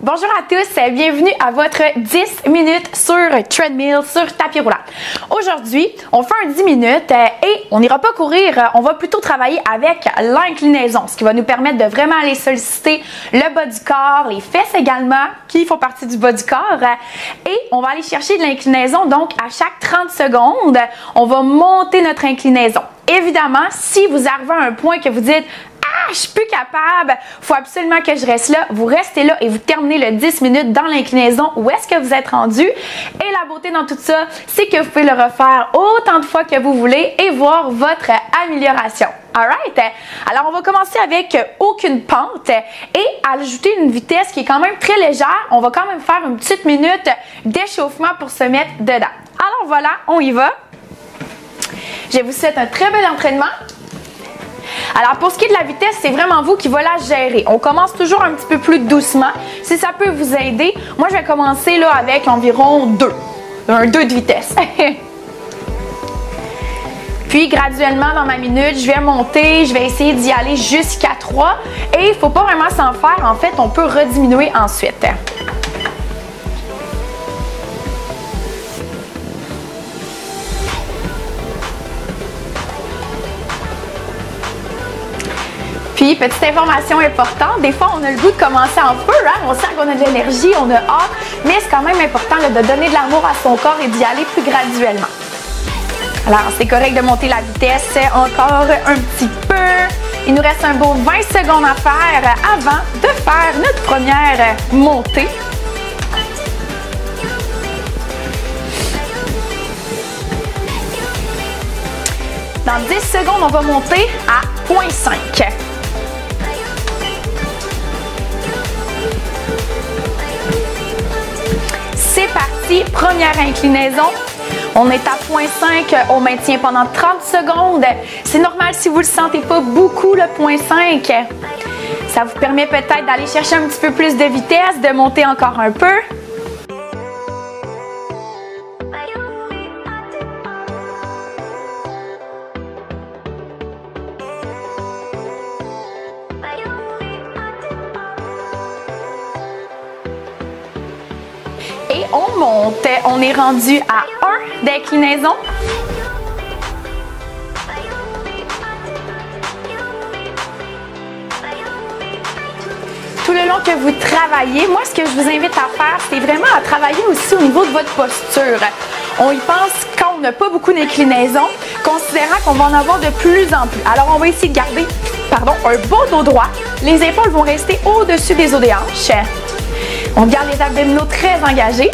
Bonjour à tous, bienvenue à votre 10 minutes sur treadmill, sur tapis roulant. Aujourd'hui, on fait un 10 minutes et on n'ira pas courir, on va plutôt travailler avec l'inclinaison, ce qui va nous permettre de vraiment aller solliciter le bas du corps, les fesses également, qui font partie du bas du corps. Et on va aller chercher de l'inclinaison, donc à chaque 30 secondes, on va monter notre inclinaison. Évidemment, si vous arrivez à un point que vous dites je suis plus capable, il faut absolument que je reste là. Vous restez là et vous terminez le 10 minutes dans l'inclinaison où est-ce que vous êtes rendu. Et la beauté dans tout ça, c'est que vous pouvez le refaire autant de fois que vous voulez et voir votre amélioration. Alright? Alors, on va commencer avec aucune pente et ajouter une vitesse qui est quand même très légère. On va quand même faire une petite minute d'échauffement pour se mettre dedans. Alors voilà, on y va. Je vous souhaite un très bel entraînement. Alors, pour ce qui est de la vitesse, c'est vraiment vous qui va la gérer. On commence toujours un petit peu plus doucement. Si ça peut vous aider, moi, je vais commencer là avec environ 2. Un 2 de vitesse. Puis, graduellement, dans ma minute, je vais monter. Je vais essayer d'y aller jusqu'à 3. Et il ne faut pas vraiment s'en faire. En fait, on peut rediminuer ensuite. Puis, petite information importante, des fois on a le goût de commencer en feu, hein? On sent qu'on a de l'énergie, on a hâte, mais c'est quand même important là, de donner de l'amour à son corps et d'y aller plus graduellement. Alors, c'est correct de monter la vitesse encore un petit peu. Il nous reste un beau 20 secondes à faire avant de faire notre première montée. Dans 10 secondes, on va monter à 0,5. C'est parti, première inclinaison. On est à 0,5, on maintient pendant 30 secondes. C'est normal si vous ne le sentez pas beaucoup, le 0,5. Ça vous permet peut-être d'aller chercher un petit peu plus de vitesse, de monter encore un peu. Et on monte. On est rendu à 1 d'inclinaison. Tout le long que vous travaillez, moi, ce que je vous invite à faire, c'est vraiment à travailler aussi au niveau de votre posture. On y pense quand on n'a pas beaucoup d'inclinaison, considérant qu'on va en avoir de plus en plus. Alors, on va essayer de garder, un beau dos droit. Les épaules vont rester au-dessus des os des hanches. On garde les abdominaux très engagés.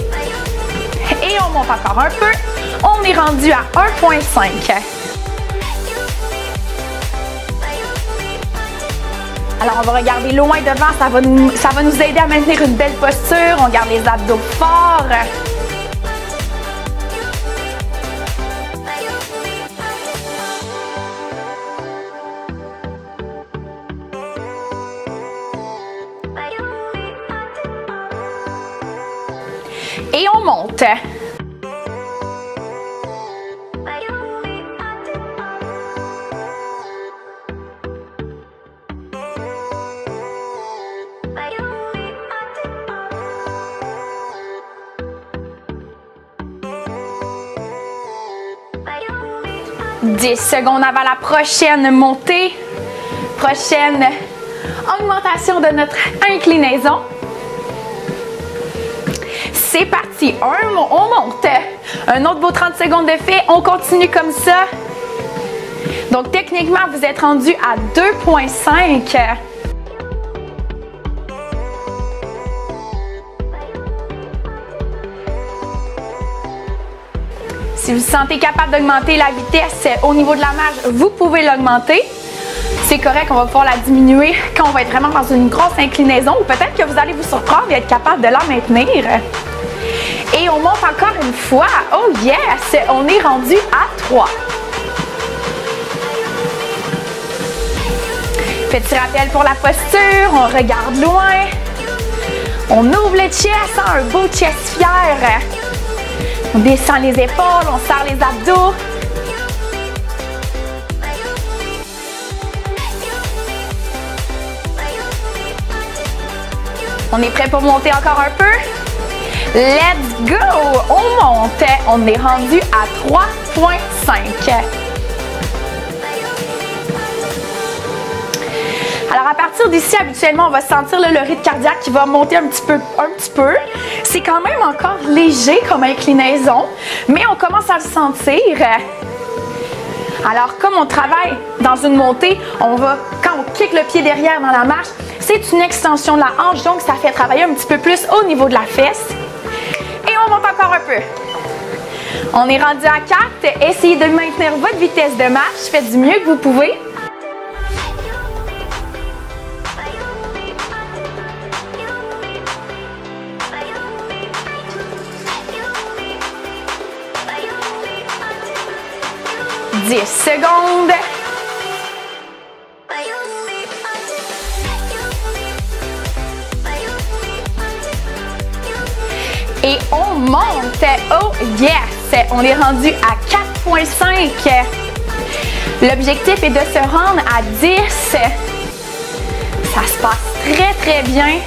Et on monte encore un peu. On est rendu à 1,5. Alors, on va regarder loin devant. Ça va nous aider à maintenir une belle posture. On garde les abdos forts. Et on monte. Dix secondes avant la prochaine montée. Prochaine augmentation de notre inclinaison. C'est parti, on monte. Un autre beau 30 secondes de fait, on continue comme ça. Donc techniquement, vous êtes rendu à 2,5. Si vous vous sentez capable d'augmenter la vitesse au niveau de la marche, vous pouvez l'augmenter. C'est correct, on va pouvoir la diminuer quand on va être vraiment dans une grosse inclinaison ou peut-être que vous allez vous surprendre et être capable de la maintenir. Et on monte encore une fois. Oh yes! On est rendu à 3. Petit rappel pour la posture. On regarde loin. On ouvre le chest, un beau chest fier. On descend les épaules, on serre les abdos. On est prêt pour monter encore un peu? Let's go! On monte. On est rendu à 3,5. Alors à partir d'ici, habituellement, on va sentir le rythme cardiaque qui va monter un petit peu. C'est quand même encore léger comme inclinaison, mais on commence à le sentir. Alors comme on travaille dans une montée, quand on kick le pied derrière dans la marche, c'est une extension de la hanche, donc ça fait travailler un petit peu plus au niveau de la fesse. Et on monte encore un peu. On est rendu à 4. Essayez de maintenir votre vitesse de marche. Faites du mieux que vous pouvez. « 10 secondes. » Et on monte. Oh yes! On est rendu à 4,5. L'objectif est de se rendre à 10. Ça se passe très très bien.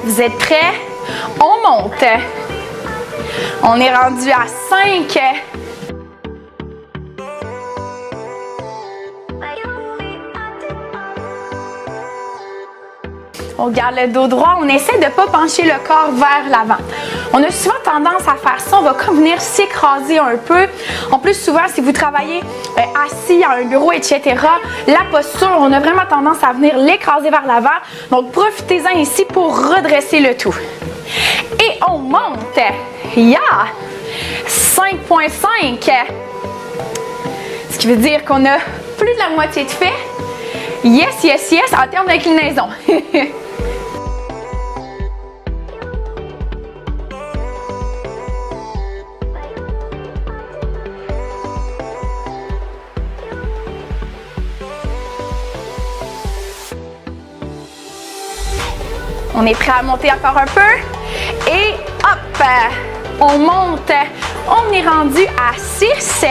Vous êtes prêts? On monte. On est rendu à 5. On garde le dos droit. On essaie de ne pas pencher le corps vers l'avant. On a souvent tendance à faire ça. On va comme venir s'écraser un peu. En plus, souvent, si vous travaillez assis à un bureau, etc., la posture, on a vraiment tendance à venir l'écraser vers l'avant. Donc, profitez-en ici pour redresser le tout. Et on monte. Yeah! 5,5. Ce qui veut dire qu'on a plus de la moitié de fait. Yes, yes, yes, en termes d'inclinaison. On est prêt à monter encore un peu. Et hop! On monte. On est rendu à 6.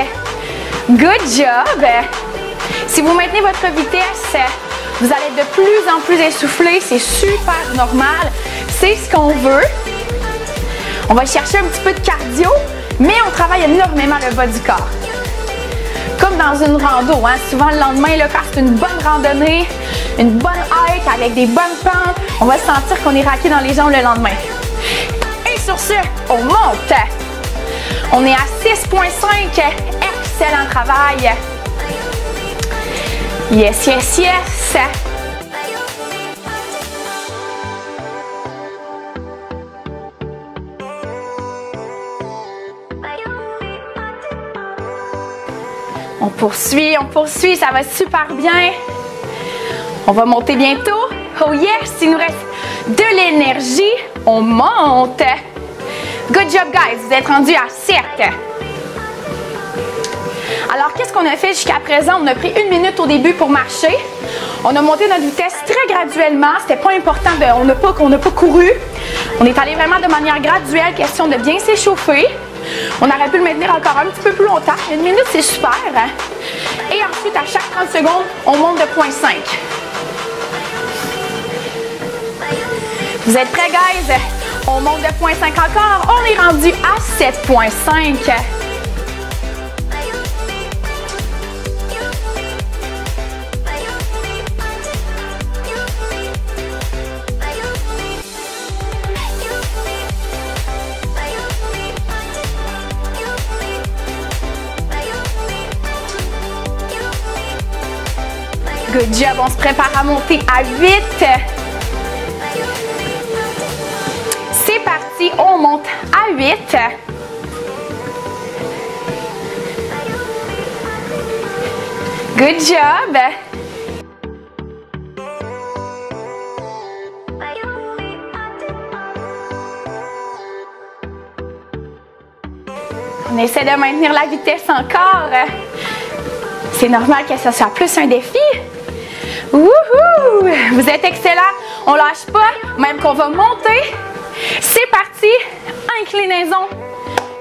Good job! Si vous maintenez votre vitesse, vous allez être de plus en plus essoufflé. C'est super normal. C'est ce qu'on veut. On va chercher un petit peu de cardio, mais on travaille énormément le bas du corps. Comme dans une rando, hein? Souvent le lendemain, là, quand c'est une bonne randonnée, une bonne hike avec des bonnes pentes, on va sentir qu'on est raqué dans les jambes le lendemain. Et sur ce, on monte. On est à 6,5. Excellent travail. Yes, yes, yes. On poursuit, ça va super bien. On va monter bientôt. Oh yes, il nous reste de l'énergie. On monte. Good job, guys. Vous êtes rendus à 7. Alors, qu'est-ce qu'on a fait jusqu'à présent? On a pris 1 minute au début pour marcher. On a monté notre vitesse très graduellement. C'était pas important, on n'a pas couru. On est allé vraiment de manière graduelle, question de bien s'échauffer. On aurait pu le maintenir encore un petit peu plus longtemps. 1 minute, c'est super. Et ensuite, à chaque 30 secondes, on monte de 0,5. Vous êtes prêts, guys? On monte de 0,5 encore. On est rendu à 7,5. Good job, on se prépare à monter à 8. C'est parti, on monte à 8. Good job. On essaie de maintenir la vitesse encore. C'est normal que ce soit plus un défi. Wouhou! Vous êtes excellent. On lâche pas, même qu'on va monter. C'est parti. Inclinaison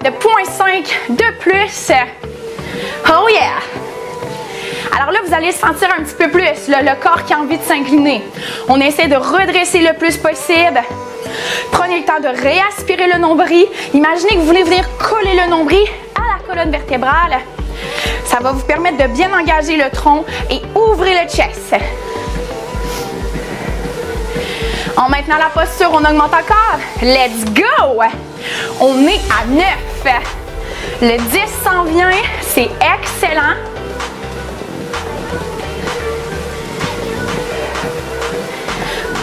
de 0,5 de plus. Oh yeah! Alors là, vous allez sentir un petit peu plus le corps qui a envie de s'incliner. On essaie de redresser le plus possible. Prenez le temps de réaspirer le nombril. Imaginez que vous voulez venir coller le nombril à la colonne vertébrale. Ça va vous permettre de bien engager le tronc et ouvrir le chest. En maintenant la posture, on augmente encore. Let's go! On est à 9. Le 10 s'en vient. C'est excellent.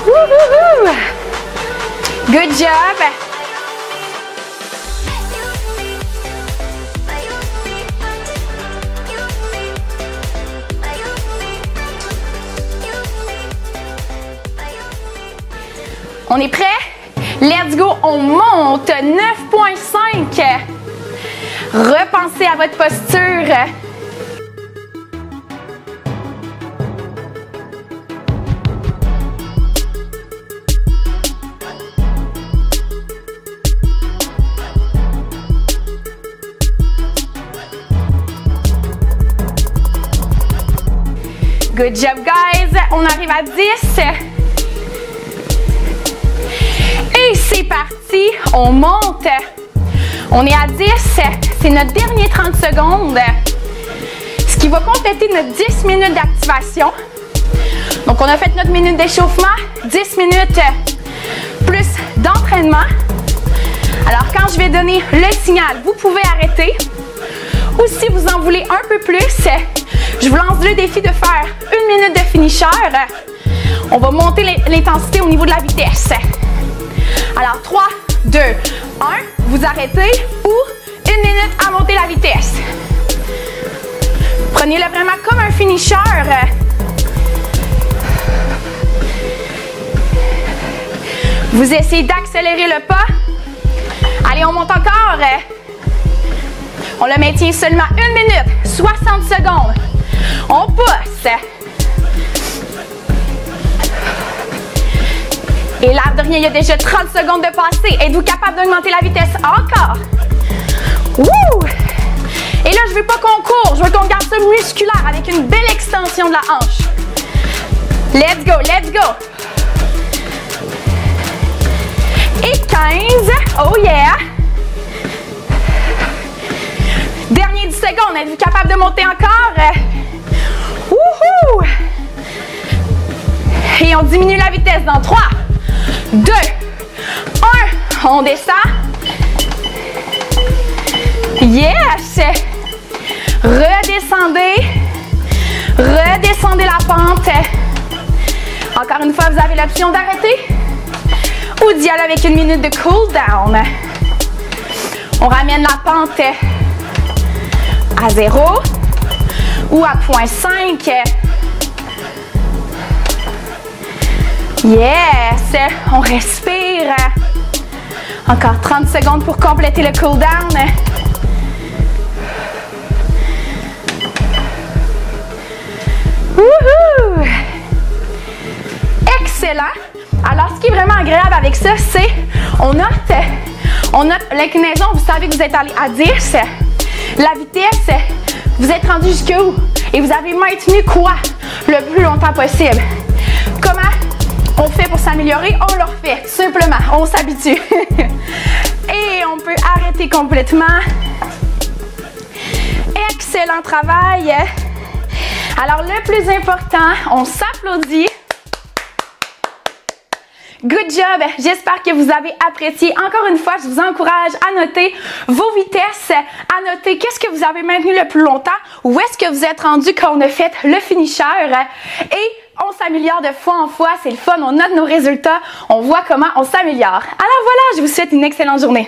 Wouhou! Good job! On est prêt? Let's go! On monte 9,5. Repensez à votre posture. Good job, guys! On arrive à 10. Et c'est parti! On monte. On est à 10. C'est notre dernier 30 secondes. Ce qui va compléter notre 10 minutes d'activation. Donc, on a fait notre minute d'échauffement. 10 minutes plus d'entraînement. Alors, quand je vais donner le signal, vous pouvez arrêter. Ou si vous en voulez un peu plus, je vous lance le défi de faire 1 minute de finisher. On va monter l'intensité au niveau de la vitesse. Alors, 3, 2, 1, vous arrêtez ou 1 minute à monter la vitesse. Prenez-le vraiment comme un finisher. Vous essayez d'accélérer le pas. Allez, on monte encore. On le maintient seulement 1 minute, 60 secondes. On pousse. Et là, de rien, il y a déjà 30 secondes de passé. Êtes-vous capable d'augmenter la vitesse encore? Wouh! Et là, je veux pas qu'on court. Je veux qu'on garde ça musculaire avec une belle extension de la hanche. Let's go, let's go. Et 15. Oh yeah! Dernier 10 secondes. Êtes-vous capable de monter encore? Wouhou! Et on diminue la vitesse dans 3, 2, 1. On descend. Yes! Redescendez. Redescendez la pente. Encore une fois, vous avez l'option d'arrêter ou d'y aller avec 1 minute de cool down. On ramène la pente à 0 ou à 0,5. Yes! On respire. Encore 30 secondes pour compléter le cool down. Wouhou! Excellent! Alors, ce qui est vraiment agréable avec ça, c'est on note l'inclinaison, vous savez que vous êtes allé à 10. La vitesse, vous êtes rendu jusqu'où? Et vous avez maintenu quoi? Le plus longtemps possible. Comment on fait pour s'améliorer? On le refait, tout simplement. On s'habitue. Et on peut arrêter complètement. Excellent travail. Alors, le plus important, on s'applaudit. Good job! J'espère que vous avez apprécié. Encore une fois, je vous encourage à noter vos vitesses, à noter qu'est-ce que vous avez maintenu le plus longtemps, où est-ce que vous êtes rendu quand on a fait le finisher. Et on s'améliore de fois en fois, c'est le fun, on note nos résultats, on voit comment on s'améliore. Alors voilà, je vous souhaite une excellente journée.